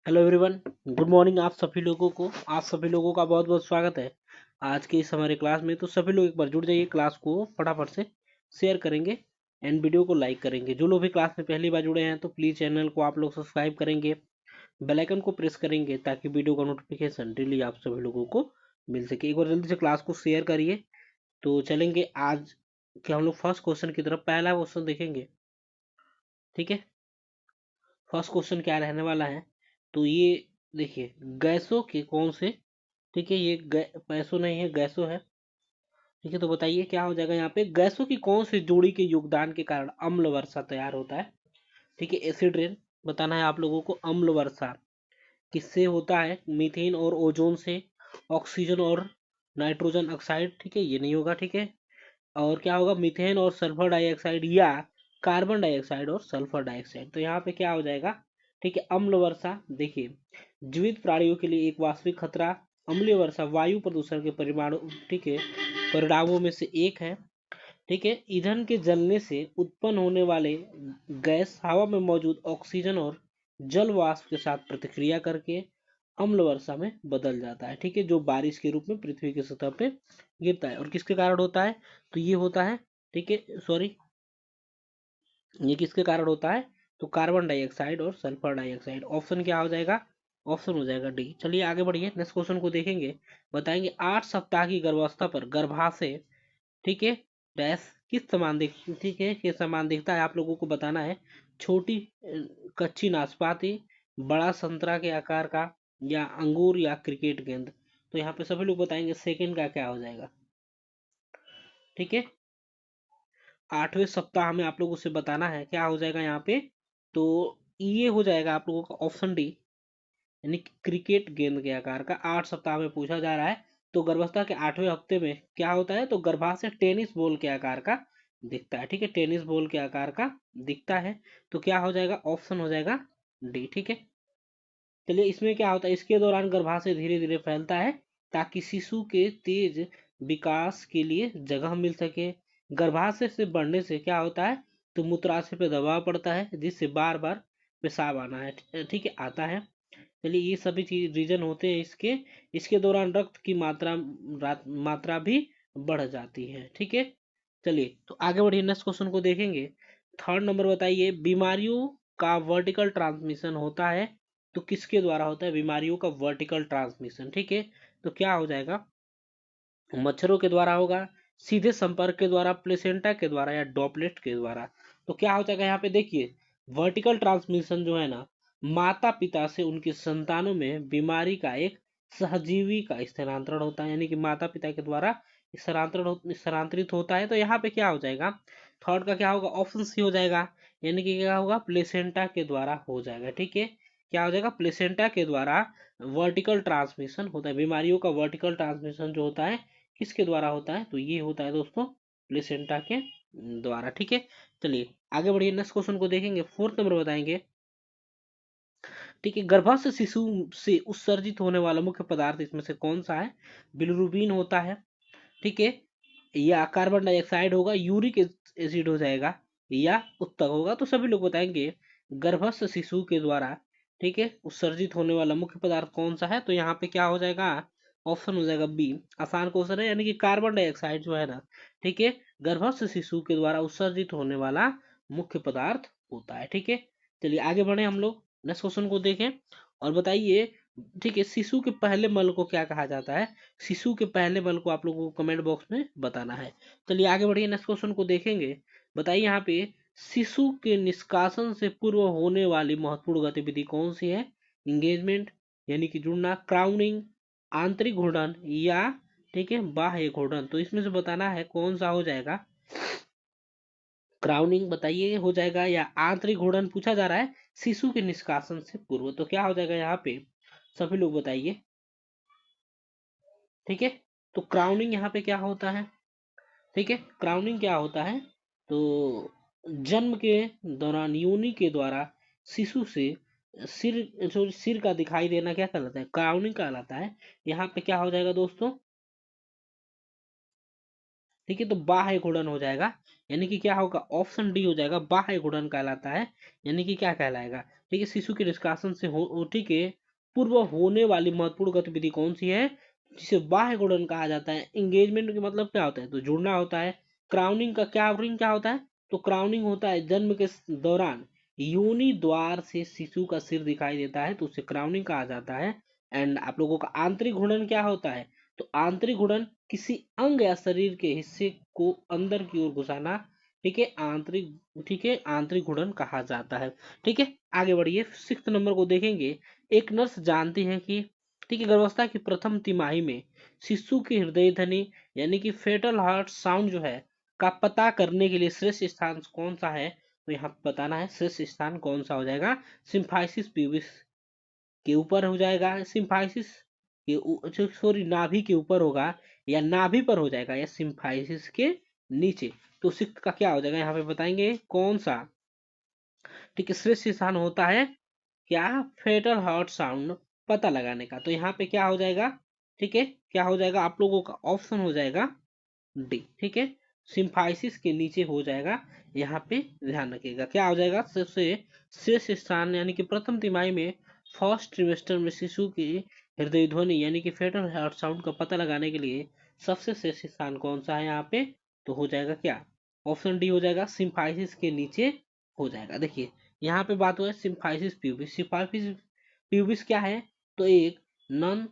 Hello everyone, good morning. आप सभी लोगों का बहुत बहुत स्वागत है आज के इस हमारे क्लास में। तो सभी लोग एक बार जुड़ जाइए, क्लास को फटाफट से शेयर करेंगे एंड वीडियो को लाइक करेंगे। जो लोग भी क्लास में पहली बार जुड़े हैं तो प्लीज़ चैनल को आप लोग सब्सक्राइब करेंगे, बेल आइकन को प्रेस करेंगे ताकि वीडियो का नोटिफिकेशन डेली आप सभी लोगों को मिल सके। एक बार जल्दी से क्लास को शेयर करिए। तो चलेंगे आज के हम लोग फर्स्ट क्वेश्चन की तरफ। पहला क्वेश्चन देखेंगे, ठीक है। फर्स्ट क्वेश्चन क्या रहने वाला है, तो ये देखिए, गैसों के कौन से, ठीक है, ये पैसों नहीं है, गैसों है, ठीक है। तो बताइए क्या हो जाएगा यहाँ पे, गैसों की कौन सी जोड़ी के योगदान के कारण अम्ल वर्षा तैयार होता है, ठीक है। एसिड रेन बताना है आप लोगों को। अम्ल वर्षा किससे होता है, मीथेन और ओजोन से, ऑक्सीजन और नाइट्रोजन ऑक्साइड, ठीक है, ये नहीं होगा, ठीक है। और क्या होगा, मीथेन और सल्फर डाइऑक्साइड या कार्बन डाइऑक्साइड और सल्फर डाइऑक्साइड। तो यहाँ पे क्या हो जाएगा, ठीक है, अम्ल वर्षा। देखिए, जीवित प्राणियों के लिए एक वास्तविक खतरा अम्लीय वर्षा वायु प्रदूषण के परिमाणु, ठीक है, परिणामों में से एक है, ठीक है। ईंधन के जलने से उत्पन्न होने वाले गैस हवा में मौजूद ऑक्सीजन और जल वाष्प के साथ प्रतिक्रिया करके अम्ल वर्षा में बदल जाता है, ठीक है, जो बारिश के रूप में पृथ्वी की सतह पे गिरता है। और किसके कारण होता है, तो ये होता है, ठीक है, सॉरी, ये किसके कारण होता है, तो कार्बन डाइऑक्साइड और सल्फर डाइऑक्साइड। ऑप्शन क्या हो जाएगा, ऑप्शन हो जाएगा डी। चलिए आगे बढ़िए, नेक्स्ट क्वेश्चन को देखेंगे। बताएंगे 8 सप्ताह की गर्भावस्था पर गर्भाशय, ठीक है, डैश किस समान दिख, ठीक है, किस समान दिखता है, आप लोगों को बताना है। छोटी कच्ची नाशपाती, बड़ा संतरा के आकार का, या अंगूर, या क्रिकेट गेंद। तो यहाँ पे सभी लोग बताएंगे सेकंड का क्या हो जाएगा, ठीक है। 8वें सप्ताह में आप लोगों से बताना है क्या हो जाएगा यहाँ पे, तो ये हो जाएगा आप लोगों का ऑप्शन डी, यानी कि क्रिकेट गेंद के आकार का। 8 सप्ताह में पूछा जा रहा है, तो गर्भावस्था के 8वें हफ्ते में क्या होता है, तो गर्भाशय टेनिस बॉल के आकार का दिखता है, ठीक है, टेनिस बॉल के आकार का दिखता है। तो क्या हो जाएगा, ऑप्शन हो जाएगा डी, ठीक है। चलिए, इसमें क्या होता है, इसके दौरान गर्भाशय धीरे धीरे फैलता है ताकि शिशु के तेज विकास के लिए जगह मिल सके। गर्भाशय से बढ़ने से क्या होता है, तो मूत्राशय पे दबाव पड़ता है जिससे बार बार पेशाब आना है, ठीक है, आता है। चलिए, ये सभी चीज रीजन होते हैं इसके। इसके दौरान रक्त की मात्रा भी बढ़ जाती है, ठीक है। चलिए तो आगे बढ़िए, नेक्स्ट क्वेश्चन को देखेंगे। थर्ड नंबर बताइए, बीमारियों का वर्टिकल ट्रांसमिशन होता है, तो किसके द्वारा होता है बीमारियों का वर्टिकल ट्रांसमिशन, ठीक है। तो क्या हो जाएगा, मच्छरों के द्वारा होगा, सीधे संपर्क के द्वारा, प्लेसेंटा के द्वारा, या डॉपलेट के द्वारा। तो क्या हो जाएगा यहाँ पे, देखिए, वर्टिकल ट्रांसमिशन जो है ना, माता पिता से उनकी संतानों में बीमारी का एक सहजीवी का स्थानांतरण होता है, यानी कि माता पिता के द्वारा स्थानांतरित होता है। तो यहाँ पे क्या हो जाएगा, थर्ड का क्या होगा, ऑप्शन सी हो जाएगा, यानी कि क्या होगा, प्लेसेंटा के द्वारा हो जाएगा, ठीक है। क्या हो जाएगा, प्लेसेंटा के द्वारा वर्टिकल ट्रांसमिशन होता है। बीमारियों का वर्टिकल ट्रांसमिशन जो होता है किसके द्वारा होता है, तो ये होता है दोस्तों प्लेसेंटा के द्वारा, ठीक है। चलिए आगे बढ़िए, नेक्स्ट क्वेश्चन को देखेंगे। फोर्थ नंबर बताएंगे, ठीक है, गर्भस्थ शिशु से उत्सर्जित होने वाला मुख्य पदार्थ इसमें से कौन सा है। बिलिरुबिन होता है, ठीक है, या कार्बन डाइऑक्साइड होगा, यूरिक एसिड हो जाएगा, या उत्तक होगा। तो सभी लोग बताएंगे गर्भस्थ शिशु के द्वारा, ठीक है, उत्सर्जित होने वाला मुख्य पदार्थ कौन सा है। तो यहाँ पे क्या हो जाएगा, ऑप्शन हो जाएगा बी। आसान क्वेश्चन है, यानी कि कार्बन डाइऑक्साइड जो है ना, ठीक है, गर्भस्थ शिशु के द्वारा उत्सर्जित होने वाला मुख्य पदार्थ होता है, ठीक है। चलिए आगे बढ़े हम लोग, नेक्स्ट क्वेश्चन को देखें और बताइए, ठीक है, शिशु के पहले मल को क्या कहा जाता है। शिशु के पहले मल को आप लोगों को कमेंट बॉक्स में बताना है। चलिए आगे बढ़िए, नेक्स्ट क्वेश्चन को देखेंगे। बताइए यहाँ पे, शिशु के निष्कासन से पूर्व होने वाली महत्वपूर्ण गतिविधि कौन सी है। इंगेजमेंट, यानी कि जुड़ना, क्राउनिंग, आंतरिक घूर्णन, या ठीक है बाह्य घूर्णन। तो इसमें से बताना है कौन सा हो जाएगा। क्राउनिंग बताइए हो जाएगा, या आंतरिक घूर्णन पूछा जा रहा है शिशु के निष्कासन से पूर्व। तो क्या हो जाएगा यहाँ पे, सभी लोग बताइए, ठीक है। तो क्राउनिंग यहाँ पे क्या होता है, ठीक है, क्राउनिंग क्या होता है, तो जन्म के दौरान योनि के द्वारा शिशु से सिर, जो सिर का दिखाई देना क्या कहलाता है, क्राउनिंग कहलाता है। यहाँ पे क्या हो जाएगा दोस्तों, ठीक है, तो बाह्य घूर्णन हो जाएगा, यानी कि क्या होगा, ऑप्शन डी हो जाएगा, बाह्य घूर्णन कहलाता है, यानी कि क्या कहलाएगा, ठीक है, शिशु के निष्कासन से ठीक है पूर्व होने वाली महत्वपूर्ण गतिविधि कौन सी है, जिसे बाह्य गुणन कहा जाता है। एंगेजमेंट का मतलब क्या होता है, तो जुड़ना होता है। क्राउनिंग का क्या होता है, तो क्राउनिंग होता है जन्म के दौरान योनि द्वार से शिशु का सिर दिखाई देता है, तो उसे क्राउनिंग कहा जाता है। एंड आप लोगों का आंतरिक घूर्णन क्या होता है, तो आंतरिक घूर्णन किसी अंग या शरीर के हिस्से को अंदर की ओर घुसाना, ठीक है, ठीक है, आंतरिक घूर्णन कहा जाता है। ठीक है, आगे बढ़िए, 6 नंबर को देखेंगे। एक नर्स जानती है कि, ठीक है, गर्भावस्था की प्रथम तिमाही में शिशु की हृदय ध्वनि यानी कि फेटल हार्ट साउंड जो है का पता करने के लिए श्रेष्ठ स्थान कौन सा है, तो यहाँ बताना है श्रेष्ठ स्थान कौन सा हो जाएगा, सिम्फाइसिस प्यूबिस के ऊपर हो जाएगा, सिम्फाइसिस के सॉरी नाभि के ऊपर होगा, या नाभि पर हो जाएगा, या सिम्फाइसिस के नीचे। तो सिक्त का क्या हो जाएगा, यहाँ पे बताएंगे कौन सा, ठीक है, श्रेष्ठ स्थान होता है क्या, फेटल हार्ट साउंड पता लगाने का। तो यहाँ पे क्या हो जाएगा, ठीक है, क्या हो जाएगा आप लोगों का ऑप्शन हो जाएगा डी। ठीक है, सिम्फाइसिस के नीचे हो जाएगा, यहाँ पे ध्यान रखिएगा क्या हो जाएगा, सबसे शेष स्थान यानी कि प्रथम तिमाही में फर्स्ट ट्रिमेस्टर में शिशु की हृदय ध्वनि यानी कि फेटल हार्ट साउंड का पता लगाने के लिए सबसे शेष स्थान कौन सा है यहाँ पे, तो हो जाएगा क्या, ऑप्शन डी हो जाएगा, सिम्फाइसिस के नीचे हो जाएगा। देखिए यहाँ पे बात हुआ है सिम्फाइसिस प्यूबिस। सिम्फाइसिस प्यूबिस क्या है, तो एक नॉन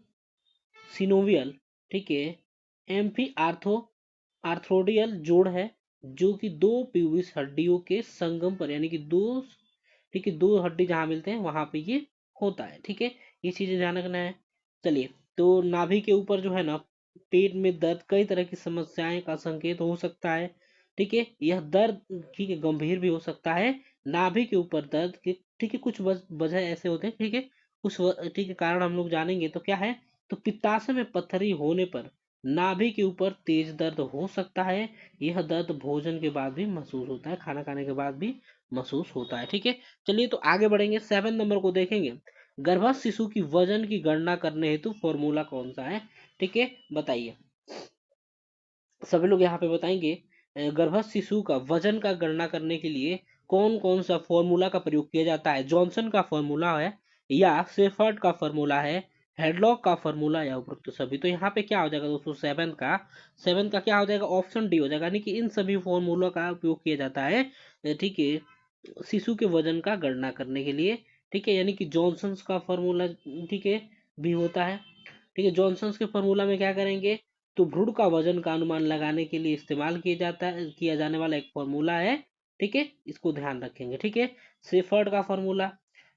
सिनोवियल, ठीक है, एम्फी आर्थ्रोडियल जोड़ है, जो कि दो प्यूबिस हड्डियों के संगम पर यानी कि दो, ठीक है, दो हड्डी जहां मिलते हैं वहां पे ये होता है। ठीक है, ये चीजें ध्यान रखना है। चलिए, तो नाभि के ऊपर जो है ना, पेट में दर्द कई तरह की समस्याएं का संकेत हो सकता है। ठीक है, यह दर्द, ठीक है, गंभीर भी हो सकता है। नाभि के ऊपर दर्द के, ठीक है, कुछ वजह ऐसे होते हैं, ठीक है, ठीक है, कारण हम लोग जानेंगे। तो क्या है, तो पित्ताशय में पत्थरी होने पर नाभि के ऊपर तेज दर्द हो सकता है। यह दर्द भोजन के बाद भी महसूस होता है, खाना खाने के बाद भी महसूस होता है। ठीक है, चलिए तो आगे बढ़ेंगे, 7 नंबर को देखेंगे। गर्भस्थ शिशु की वजन की गणना करने हेतु फॉर्मूला कौन सा है, ठीक है, बताइए। सभी लोग यहाँ पे बताएंगे गर्भस्थ शिशु का वजन का गणना करने के लिए कौन कौन सा फॉर्मूला का प्रयोग किया जाता है। जॉनसन का फॉर्मूला है, या शेफर्ड का फॉर्मूला है, हेडलॉक का फॉर्मूला, या उपरोक्त सभी। तो यहाँ पे क्या हो जाएगा दोस्तों, 7 का क्या हो जाएगा, ऑप्शन डी हो जाएगा, यानी कि इन सभी फॉर्मूला का उपयोग किया जाता है, ठीक है, शिशु के वजन का गणना करने के लिए। ठीक है, यानी कि जॉनसन का फॉर्मूला, ठीक है, भी होता है। ठीक है, जॉनसन के फॉर्मूला में क्या करेंगे, तो भ्रूण का वजन का अनुमान लगाने के लिए इस्तेमाल किया जाने वाला एक फॉर्मूला है। ठीक है, इसको ध्यान रखेंगे। ठीक है, शेफर्ड का फॉर्मूला,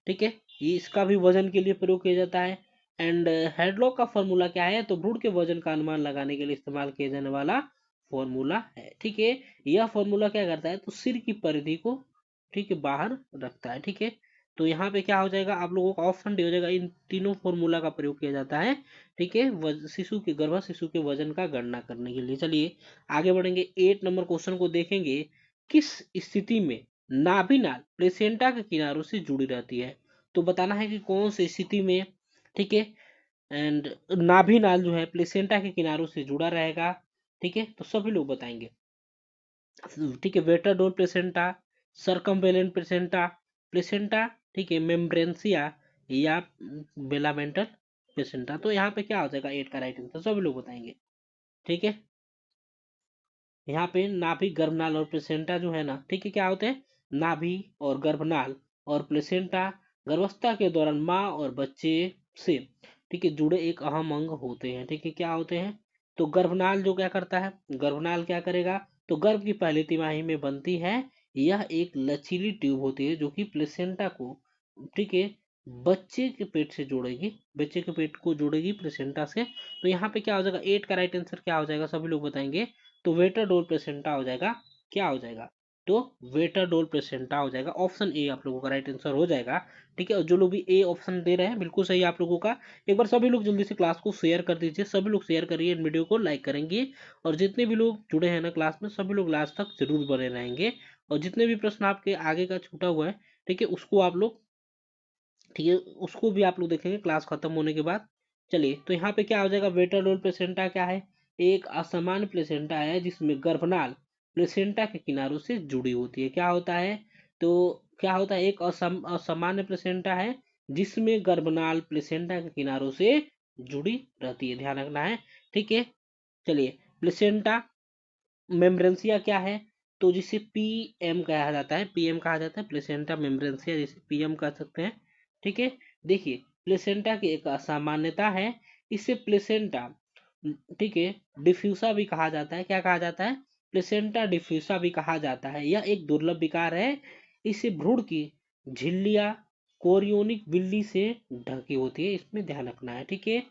ठीक है, ये इसका भी वजन के लिए प्रयोग किया जाता है। एंड हेडलॉक का फॉर्मूला क्या है, तो भ्रूण के वजन का अनुमान लगाने के लिए इस्तेमाल किया जाने वाला फॉर्मूला है। ठीक है, यह फॉर्मूला क्या करता है, तो सिर की परिधि को, ठीक है, बाहर रखता है। ठीक है, तो यहाँ पे क्या हो जाएगा आप लोगों का, ऑप्शन डी हो जाएगा, इन तीनों फॉर्मूला का प्रयोग किया जाता है। ठीक है, गर्भ शिशु के वजन का गणना करने के लिए। चलिए आगे बढ़ेंगे, 8 नंबर क्वेश्चन को देखेंगे। किस स्थिति में नाभि नाल प्लेसेंटा के किनारों से जुड़ी रहती है, तो बताना है कि कौन सी स्थिति में, ठीक है, एंड नाभि नाल जो है प्लेसेंटा के किनारों से जुड़ा रहेगा। ठीक है, तो सभी लोग बताएंगे। ठीक है, वेटाडोर प्लेसेंटा, सरकमवेलेंट प्लेसेंटा, प्लेसेंटा, ठीक है, मेम्ब्रेंसिया, या बेलामेंटल प्लेसेंटा। तो यहाँ पे क्या हो जाएगा 8 का राइट आंसर, सभी लोग बताएंगे। ठीक है, यहाँ पे नाभि, गर्भनाल और प्लेसेंटा जो है ना, ठीक है, क्या होते हैं, नाभि और गर्भनाल और प्लेसेंटा गर्भावस्था के दौरान माँ और बच्चे से, ठीक है, जुड़े एक अहम अंग होते हैं। ठीक है, क्या होते हैं, तो गर्भनाल जो क्या करता है, गर्भनाल क्या करेगा, तो गर्भ की पहली तिमाही में बनती है। यह एक लचीली ट्यूब होती है जो कि प्लेसेंटा को, ठीक है, बच्चे के पेट से जोड़ेगी, बच्चे के पेट को जोड़ेगी प्लेसेंटा से। तो यहाँ पे क्या हो जाएगा 8 का राइट आंसर क्या हो जाएगा, सभी लोग बताएंगे। तो वेटाडोल प्लेसेंटा हो जाएगा, क्या हो जाएगा, तो वेटाडोल प्लेसेंटा हो जाएगा, ऑप्शन ए आप लोगों का राइट आंसर हो जाएगा। ठीक है, और जो लोग भी ए ऑप्शन दे रहे हैं बिल्कुल सही आप लोगों का। एक बार सभी लोग जल्दी से क्लास को शेयर कर दीजिए, सभी लोग शेयर करिए, वीडियो को लाइक करेंगे, और जितने भी लोग जुड़े हैं ना क्लास में, सभी लोग लास्ट तक जरूर बने रहेंगे। और जितने भी प्रश्न आपके आगे का छूटा हुआ है, ठीक है, उसको आप लोग, ठीक है, उसको भी आप लोग देखेंगे क्लास खत्म होने के बाद। चलिए, तो यहाँ पे क्या हो जाएगा, वेटाडोल प्लेसेंटा क्या है, एक असामान्य प्लेसेंटा है जिसमें गर्भनाल प्लेसेंटा के किनारों से जुड़ी होती है। क्या होता है, तो क्या होता है, एक असामान्य प्लेसेंटा है जिसमें गर्भनाल प्लेसेंटा के किनारों से जुड़ी रहती है, ध्यान रखना है। ठीक है, चलिए प्लेसेंटा मेम्ब्रेंसिया क्या है, तो जिसे पीएम कहा जाता है, पीएम कहा जाता है, प्लेसेंटा मेम्ब्रेंसिया जिसे पीएम कह सकते हैं। ठीक है, देखिए प्लेसेंटा की एक असामान्यता है, इसे प्लेसेंटा, ठीक है, डिफ्यूसा भी कहा जाता है। क्या कहा जाता है, प्लेसेंटा डिफ्यूसा भी कहा जाता है। यह एक दुर्लभ विकार है, इसे भ्रूण की झिल्लियां कोरियोनिक बिल्ली से ढकी होती है, इसमें ध्यान रखना है। ठीक है,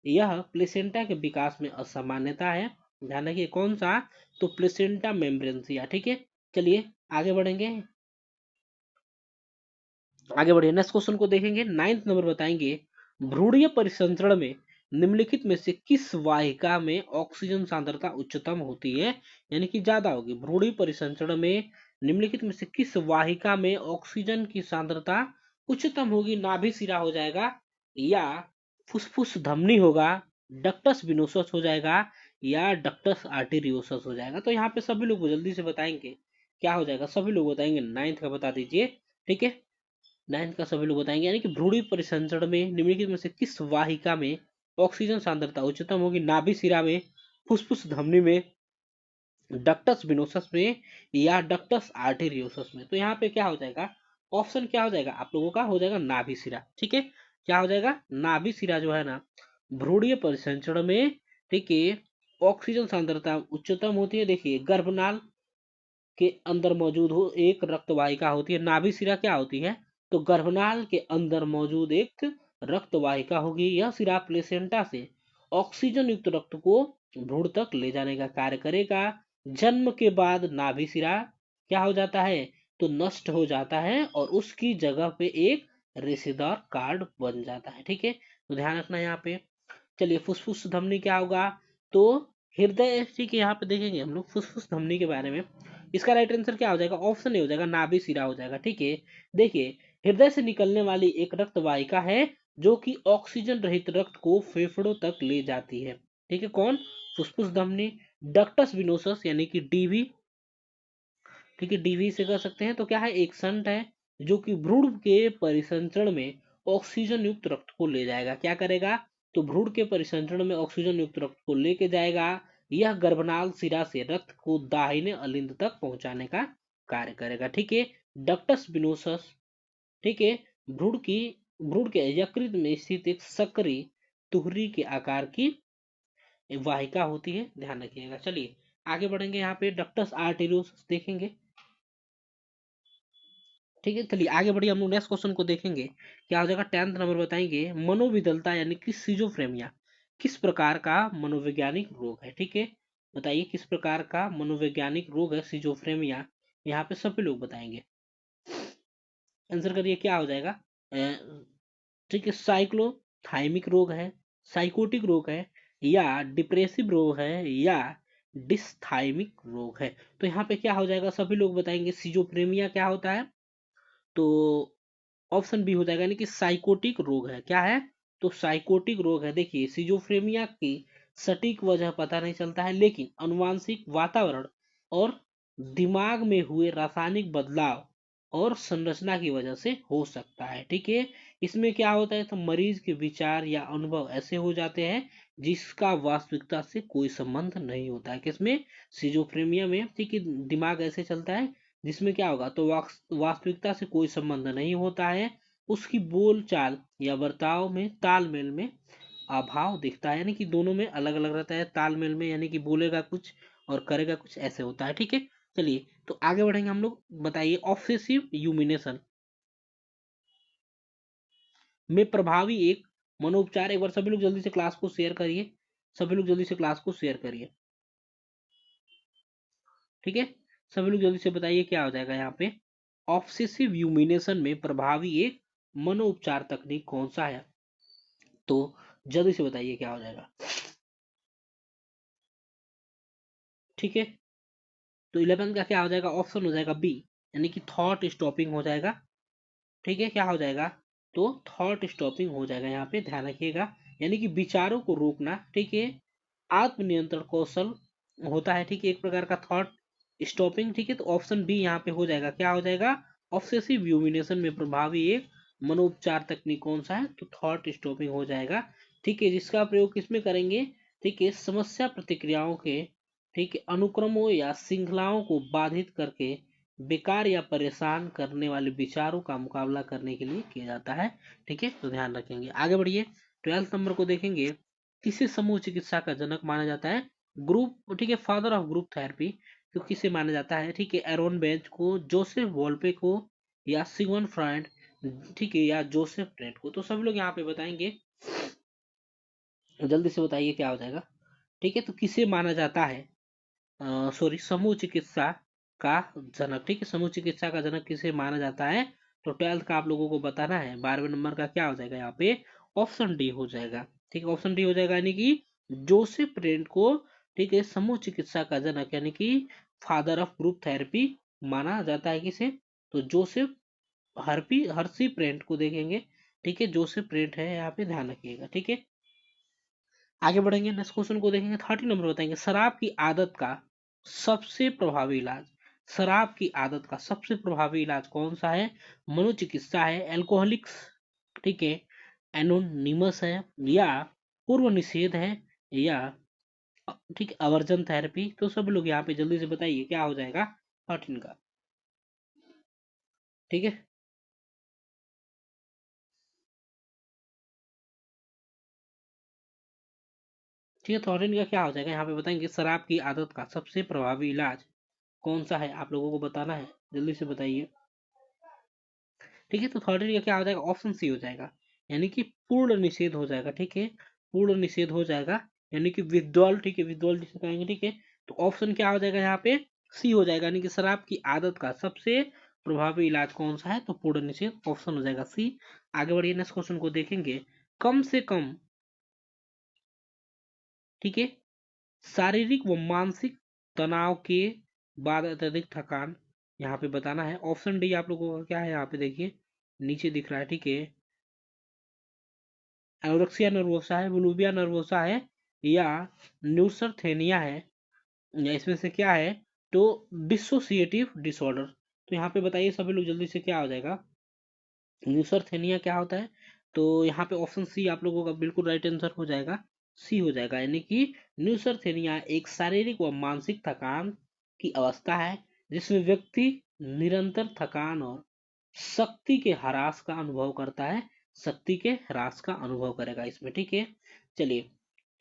यह प्लेसेंटा के विकास में असामान्यता है, ध्यान रखिए कौन सा, तो प्लेसेंटा मेम्ब्रेंसिया। ठीक है, चलिए आगे बढ़ेंगे, आगे बढ़िए नेक्स्ट क्वेश्चन को देखेंगे। 9th नंबर बताएंगे, भ्रूणीय परिसंचरण में निम्नलिखित में से किस वाहिका में ऑक्सीजन सांद्रता उच्चतम होती है, यानी कि ज्यादा होगी। भ्रूणीय परिसंचरण में निम्नलिखित में से किस वाहिका में ऑक्सीजन की सांद्रता उच्चतम होगी, नाभि सिरा हो जाएगा, या फुफ्फुस धमनी होगा, डक्टस विनोसस हो जाएगा, या डक्टस आर्टेरियोसस हो जाएगा। तो यहाँ पे सभी लोग जल्दी से बताएंगे क्या हो जाएगा, सभी लोग बताएंगे 9th का बता दीजिए। ठीक है, 9th का सभी लोग बताएंगे, यानी कि भ्रूणी परिसंचरण में निम्नलिखित में से किस वाहिका में ऑक्सीजन सांद्रता उच्चतम होगी, नाभि शिरा में, फुफ्फुस धमनी में, डक्टस विनोसस में, या डक्टस आर्टेरियोसस में। तो यहाँ पे क्या हो जाएगा, ऑप्शन क्या हो जाएगा आप लोगों का, हो जाएगा नाभि शिरा। ठीक है, क्या हो जाएगा, नाभि शिरा जो है ना, भ्रूणीय परिसंचरण में, ठीक है, ऑक्सीजन सांद्रता उच्चतम होती है। देखिए गर्भनाल के अंदर मौजूद हो एक रक्त वाहिका होती है, नाभि शिरा क्या होती है, तो गर्भनाल के अंदर मौजूद एक रक्त वाहिका होगी। यह शिरा प्लेसेंटा से ऑक्सीजन युक्त रक्त को भ्रूण तक ले जाने का कार्य करेगा। जन्म के बाद नाभि शिरा क्या हो जाता है, तो नष्ट हो जाता है और उसकी जगह पे एक रेशेदार कार्ड बन जाता है। ठीक है, तो ध्यान रखना यहाँ पे। चलिए फुफ्फुस धमनी क्या होगा, तो हृदय, ठीक है, यहाँ पे देखेंगे हम लोग फुफ्फुस धमनी के बारे में। इसका राइट आंसर क्या हो जाएगा, ऑप्शन ए हो जाएगा, नाभि शिरा हो जाएगा। ठीक है, देखिए हृदय से निकलने वाली एक रक्त वाहिका है जो कि ऑक्सीजन रहित रक्त को फेफड़ों तक ले जाती है। ठीक है, कौन, फुफ्फुस धमनी। डक्टस विनोसस यानी कि डीवी, ठीक है, डीवी से कर सकते हैं, तो क्या है, एक संट है जो कि भ्रूण के परिसंचरण में ऑक्सीजन युक्त रक्त को ले जाएगा। क्या करेगा, तो भ्रूण के परिसंचरण में ऑक्सीजन युक्त रक्त को लेके जाएगा। यह गर्भनाल शिरा से रक्त को दाहिने अलिंद तक पहुंचाने का कार्य करेगा। ठीक है, डक्टस विनोसस, ठीक है, भ्रूण के यकृत में स्थित एक सक्रिय तुहरी के आकार की वाहिका होती है, ध्यान रखिएगा। चलिए आगे बढ़ेंगे, यहाँ पे डक्टस आर्टेरियोसस देखेंगे। ठीक है, चलिए आगे बढ़िए, हम लोग नेक्स्ट क्वेश्चन को देखेंगे। क्या हो जाएगा, 10th नंबर बताएंगे, मनोविदलता यानी कि सिजोफ्रेनिया किस प्रकार का मनोवैज्ञानिक रोग है। ठीक है, बताइए किस प्रकार का मनोवैज्ञानिक रोग है सिजोफ्रेनिया, यहाँ पे सभी लोग बताएंगे, आंसर करिए क्या हो जाएगा। ठीक है, साइक्लोथाइमिक रोग है, साइकोटिक रोग है, या डिप्रेसिव रोग है, या डिस्थाइमिक रोग है। तो यहाँ पे क्या हो जाएगा, सभी लोग बताएंगे सिजोफ्रेनिया क्या होता है, तो ऑप्शन बी हो जाएगा, यानी कि साइकोटिक रोग है। क्या है, तो साइकोटिक रोग है। देखिए सिजोफ्रेनिया की सटीक वजह पता नहीं चलता है, लेकिन अनुवांशिक, वातावरण और दिमाग में हुए रासायनिक बदलाव और संरचना की वजह से हो सकता है। ठीक है, इसमें क्या होता है, तो मरीज के विचार या अनुभव ऐसे हो जाते हैं जिसका वास्तविकता से कोई संबंध नहीं होता है। किसमें, सिजोफ्रेनिया में, ठीक है, दिमाग ऐसे चलता है जिसमें क्या होगा, तो वास्तविकता से कोई संबंध नहीं होता है, उसकी बोल चाल या बर्ताव में तालमेल में अभाव दिखता है, यानी कि दोनों में अलग अलग रहता है, तालमेल में यानी कि बोलेगा कुछ और करेगा कुछ, ऐसे होता है। ठीक है, चलिए तो आगे बढ़ेंगे हम लोग, बताइए ऑब्सेसिव यूमिनेशन में प्रभावी एक मनोपचार। एक बार सभी लोग जल्दी से क्लास को शेयर करिए, सभी लोग जल्दी से क्लास को शेयर करिए। ठीक है, सभी लोग जल्दी से बताइए क्या हो जाएगा यहाँ पे, ऑब्सेसिव यूमिनेशन में प्रभावी एक मनोउपचार तकनीक कौन सा है, तो जल्दी से बताइए क्या हो जाएगा। ठीक है, तो 11 का क्या हो जाएगा, ऑप्शन हो जाएगा बी, यानी कि थॉट स्टॉपिंग हो जाएगा। ठीक है, क्या हो जाएगा, तो थॉट स्टॉपिंग हो जाएगा, यहाँ पे ध्यान रखिएगा, यानी कि विचारों को रोकना। ठीक है, आत्मनियंत्रण कौशल होता है। ठीक है, एक प्रकार का थॉट स्टॉपिंग। ठीक है, तो ऑप्शन बी यहाँ पे हो जाएगा, क्या हो जाएगा, ऑब्सेसिव यूमिनेशन में प्रभावी एक मनोपचार तकनीक कौन सा है, तो थॉट स्टॉपिंग हो जाएगा। ठीक है, जिसका प्रयोग किसमें करेंगे, ठीक है, समस्या प्रतिक्रियाओं के, ठीक है, अनुक्रमों या श्रृंखलाओं को बाधित करके बेकार या परेशान करने वाले विचारों का मुकाबला करने के लिए किया जाता है। ठीक है, तो ध्यान रखेंगे। आगे बढ़िए, 12 नंबर को देखेंगे। किसे समूह चिकित्सा का जनक माना जाता है, ग्रुप, ठीक है, फादर ऑफ ग्रुप थेरेपी तो किसे माना जाता है, ठीक है, एरोन बेंच को, जोसेफ वॉल्पे को, या सिगमंड फ्रायड, ठीक है, या जोसेफ ट्रेट को। तो सभी लोग यहाँ पे बताएंगे, जल्दी से बताइए क्या हो जाएगा। ठीक है, तो किसे माना जाता है, सॉरी, समूह चिकित्सा का जनक, ठीक है, समूह चिकित्सा का जनक किसे माना जाता है, तो 12th का आप लोगों को बताना है। 12वें नंबर का क्या हो जाएगा यहाँ पे, ऑप्शन डी हो जाएगा। ठीक है, ऑप्शन डी हो जाएगा, यानी कि जोसेफ रेंट को, ठीक है, समूह चिकित्सा का जनक यानी कि फादर ऑफ ग्रुप थेरेपी माना जाता है। किसे, तो जोसेफ हर्सी प्रेंट को देखेंगे। ठीक है, जोसेफ प्रेंट है यहाँ पे, ध्यान रखिएगा। ठीक है, आगे बढ़ेंगे, नेक्स्ट क्वेश्चन को देखेंगे। 30 नंबर बताएंगे, शराब की आदत का सबसे प्रभावी इलाज, शराब की आदत का सबसे प्रभावी इलाज कौन सा है, मनोचिकित्सा है, एल्कोहलिक्स, ठीक है, एनोनिमस है, या पूर्व निषेध है, या ठीक है अवर्जन थेरेपी। तो सब लोग यहाँ पे जल्दी से बताइए क्या हो जाएगा 13 का। ठीक है, ठीक है, 13 का क्या हो जाएगा यहाँ पे बताएंगे, शराब की आदत का सबसे प्रभावी इलाज कौन सा है, आप लोगों को बताना है, जल्दी से बताइए। ठीक है, तो 13 का क्या हो जाएगा, ऑप्शन सी हो जाएगा, यानी कि पूर्ण निषेध हो जाएगा। ठीक है, पूर्ण निषेध हो जाएगा, यानी कि विथड्रॉल, ठीक है, विथड्रॉल जिसे कहेंगे। ठीक है, तो ऑप्शन क्या हो जाएगा यहाँ पे, सी हो जाएगा, यानी कि शराब की आदत का सबसे प्रभावी इलाज कौन सा है, तो पूर्ण निषेध, ऑप्शन हो जाएगा सी। आगे बढ़िए, नेक्स्ट क्वेश्चन को देखेंगे। कम से कम, ठीक है, शारीरिक व मानसिक तनाव के बाद अत्यधिक थकान, यहाँ पे बताना है। ऑप्शन डी आप लोगों का क्या है, यहाँ पे देखिए नीचे दिख रहा है। ठीक है, एनोरेक्सिया नर्वोसा है, बुलिमिया नर्वोसा है, या न्यूसर्थेनिया है, या इसमें से क्या है, तो डिसोसिएटिव डिसऑर्डर। तो यहाँ पे बताइए सभी लोग जल्दी से क्या हो जाएगा, न्यूसर्थेनिया क्या होता है, तो यहाँ पे ऑप्शन सी आप लोगों का बिल्कुल राइट आंसर हो जाएगा, सी हो जाएगा, यानी कि न्यूसर्थेनिया एक शारीरिक व मानसिक थकान की अवस्था है जिसमें व्यक्ति निरंतर थकान और शक्ति के ह्रास का अनुभव करता है, शक्ति के ह्रास का अनुभव करेगा इसमें। ठीक है, चलिए,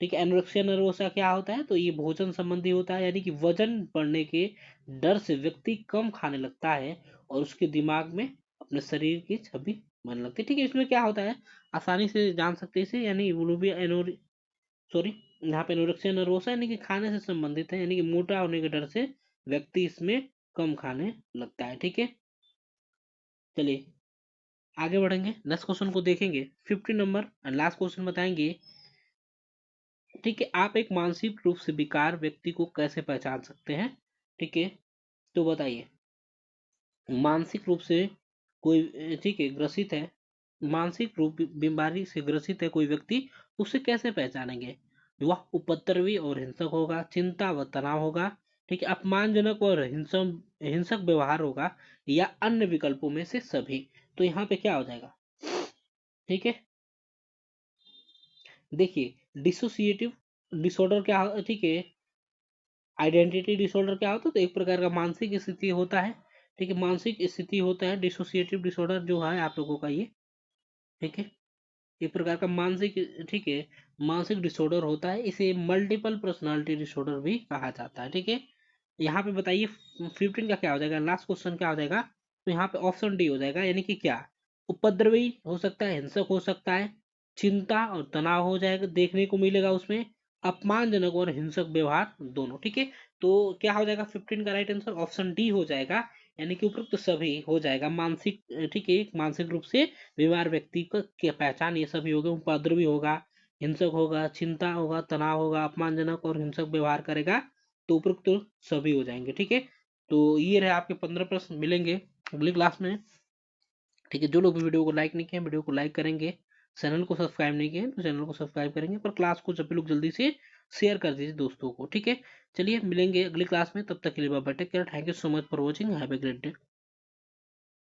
ठीक है, एनोरेक्सिया नर्वोसा क्या होता है, तो ये भोजन संबंधी होता है, यानी कि वजन बढ़ने के डर से व्यक्ति कम खाने लगता है और उसके दिमाग में अपने शरीर की छवि बनने लगती है। ठीक है, इसमें क्या होता है, आसानी से जान सकते हैं इसे, यानी बुलिमिया एनोर सॉरी, यहाँ पे एनोरेक्सिया नर्वोसा यानी कि खाने से संबंधित है, यानी कि मोटा होने के डर से व्यक्ति इसमें कम खाने लगता है। ठीक है, चलिए आगे बढ़ेंगे, नेक्स्ट क्वेश्चन को देखेंगे। 50 नंबर लास्ट क्वेश्चन बताएंगे। ठीक है, आप एक मानसिक रूप से विकार व्यक्ति को कैसे पहचान सकते हैं, ठीक है, तो बताइए, मानसिक रूप से कोई, ठीक है, ग्रसित है, मानसिक रूप बीमारी से ग्रसित है कोई व्यक्ति, उसे कैसे पहचानेंगे, वह उपद्रवी और हिंसक होगा, चिंता व तनाव होगा, ठीक है, अपमानजनक और हिंसक हिंसक व्यवहार होगा, या अन्य विकल्पों में से सभी। तो यहाँ पे क्या हो जाएगा, ठीक है, देखिए डिसोसिएटिव डिसऑर्डर क्या ठीक है, आइडेंटिटी डिसऑर्डर क्या होता है, तो एक प्रकार का मानसिक स्थिति होता है। ठीक है, मानसिक स्थिति होता है डिसोसिएटिव डिसऑर्डर जो है आप लोगों का ये। ठीक है, एक प्रकार का मानसिक, ठीक है, मानसिक डिसऑर्डर होता है, इसे मल्टीपल पर्सनालिटी डिसऑर्डर भी कहा जाता है। ठीक है, यहाँ पे बताइए 15 का क्या हो जाएगा, लास्ट क्वेश्चन क्या हो जाएगा, तो यहाँ पे ऑप्शन डी हो जाएगा, यानी कि क्या, उपद्रवी हो सकता है, हिंसक हो सकता है, चिंता और तनाव हो जाएगा देखने को मिलेगा उसमें, अपमानजनक और हिंसक व्यवहार दोनों। ठीक है, तो क्या हो जाएगा 15 का राइट आंसर ऑप्शन डी हो जाएगा, यानी कि उपरोक्त सभी हो जाएगा, मानसिक, ठीक है, मानसिक रूप से बीमार व्यक्ति को की पहचान ये सभी होगा, उपद्रवी होगा, हिंसक होगा, चिंता होगा, तनाव होगा, अपमानजनक और हिंसक व्यवहार करेगा, तो उपरोक्त तो सभी हो जाएंगे। ठीक है, तो ये रहे आपके 15 प्रश्न, मिलेंगे अगली क्लास में। ठीक है, जो लोग भी वीडियो को लाइक नहीं किए वीडियो को लाइक करेंगे, चैनल को सब्सक्राइब नहीं किए तो चैनल को सब्सक्राइब करेंगे, पर क्लास को सभी लोग जल्दी से शेयर कर दीजिए दोस्तों को। ठीक है, चलिए मिलेंगे अगली क्लास में, तब तक के लिए bye bye, take care, thank you so much for watching, have a great day.